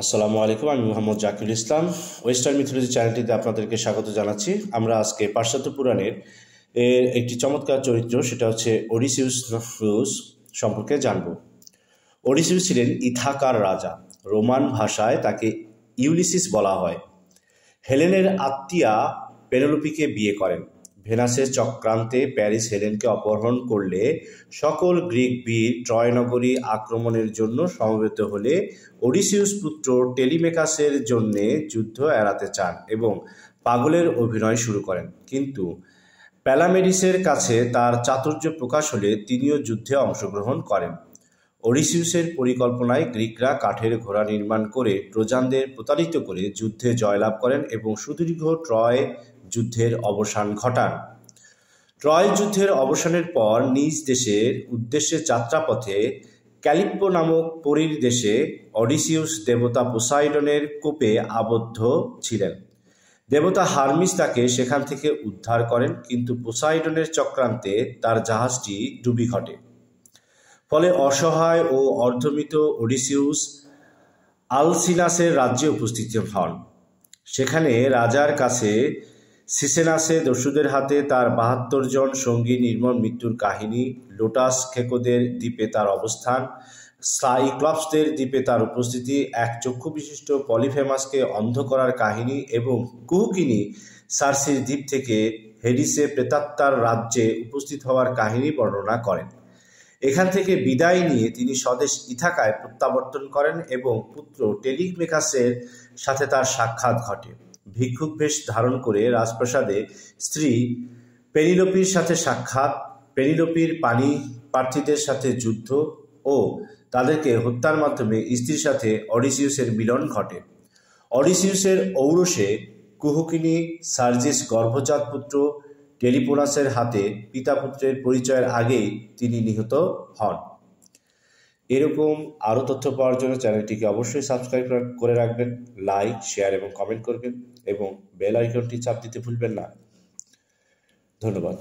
আসসালামু আলাইকুম। আমি মোহাম্মদ জাকির ইসলাম। ওয়েস্টার্ন মিথোলজি চ্যানেলটিতে আপনাদেরকে স্বাগত জানাচ্ছি। আমরা আজকে পাশ্চাত্য পুরাণের একটি চমৎকার চরিত্র, সেটা হচ্ছে ওডিসিউস সম্পর্কে জানব। ওডিসিউস ছিলেন ইথাকার রাজা। রোমান ভাষায় তাকে ইউলিসিস বলা হয়। হেলেনের আত্মীয়া পেনেলোপিকে বিয়ে করেন। ভেনাসের চক্রান্তে প্যারিস হেলেনকে অপহরণ করলে সকল গ্রিক বীর ট্রয় নগরী আক্রমণের জন্য সমবেত হলে ওডিসিউস পুত্র টেলিমেকাসের জন্যে যুদ্ধ এড়াতে চান এবং পাগলের অভিনয় শুরু করেন। কিন্তু প্যালামেডিসের কাছে তার চাতুর্য প্রকাশ হলে তিনিও যুদ্ধে অংশগ্রহণ করেন। ওডিসিউসের পরিকল্পনায় গ্রিকরা কাঠের ঘোড়া নির্মাণ করে ট্রোজানদের প্রতারিত করে যুদ্ধে জয়লাভ করেন এবং সুদীর্ঘ ট্রয় যুদ্ধের অবসান ঘটান। ট্রয় যুদ্ধের অবসানের পর নিজ দেশের উদ্দেশ্যে যাত্রাপথে ক্যালিপ্পো নামক পরীর দেশে ওডিসিউস দেবতা পোসাইডনের কোপে আবদ্ধ ছিলেন। দেবতা হারমিস তাকে সেখান থেকে উদ্ধার করেন, কিন্তু পোসাইডনের চক্রান্তে তার জাহাজটি ডুবি ঘটে। ফলে অসহায় ও অর্ধমৃত ওডিসিউস আলসিনাসের রাজ্যে উপস্থিত হন। সেখানে রাজার কাছে সিসেনাসে দস্যুদের হাতে তার ৭২ জন সঙ্গী নির্মম মৃত্যুর কাহিনী, লোটাস খেকোদের দ্বীপে তার অবস্থান, সাইক্লপসদের দ্বীপে তার উপস্থিতি, এক চক্ষু বিশিষ্ট পলিফেমাসকে অন্ধ করার কাহিনী এবং কুহুকিনী সার্সির দ্বীপ থেকে হেডিসে প্রেতাত্মার রাজ্যে উপস্থিত হওয়ার কাহিনী বর্ণনা করেন। এখান থেকে বিদায় নিয়ে তিনি স্বদেশ ইথাকায় প্রত্যাবর্তন করেন এবং পুত্র টেলিমেকাসের সাথে তার সাক্ষাৎ ঘটে। ভিক্ষুক বেশ ধারণ করে রাজপ্রাসাদে স্ত্রী পেনিলোপির সাথে সাক্ষাৎ, পেনিলোপির পানি প্রার্থীদের সাথে যুদ্ধ ও তাদেরকে হত্যার মাধ্যমে স্ত্রীর সাথে অডিসিউসের মিলন ঘটে। অডিসিউসের ঔরসে কুহুকিনী সার্জিস গর্ভজাত পুত্র টেলিপোনাসের হাতে পিতা পুত্রের পরিচয়ের আগেই তিনি নিহত হন। এরকম আরও তথ্য পাওয়ার জন্য চ্যানেলটিকে অবশ্যই সাবস্ক্রাইব করে রাখবেন, লাইক, শেয়ার এবং কমেন্ট করবেন এবং বেল আইকনটি চাপ দিতে ভুলবেন না। ধন্যবাদ।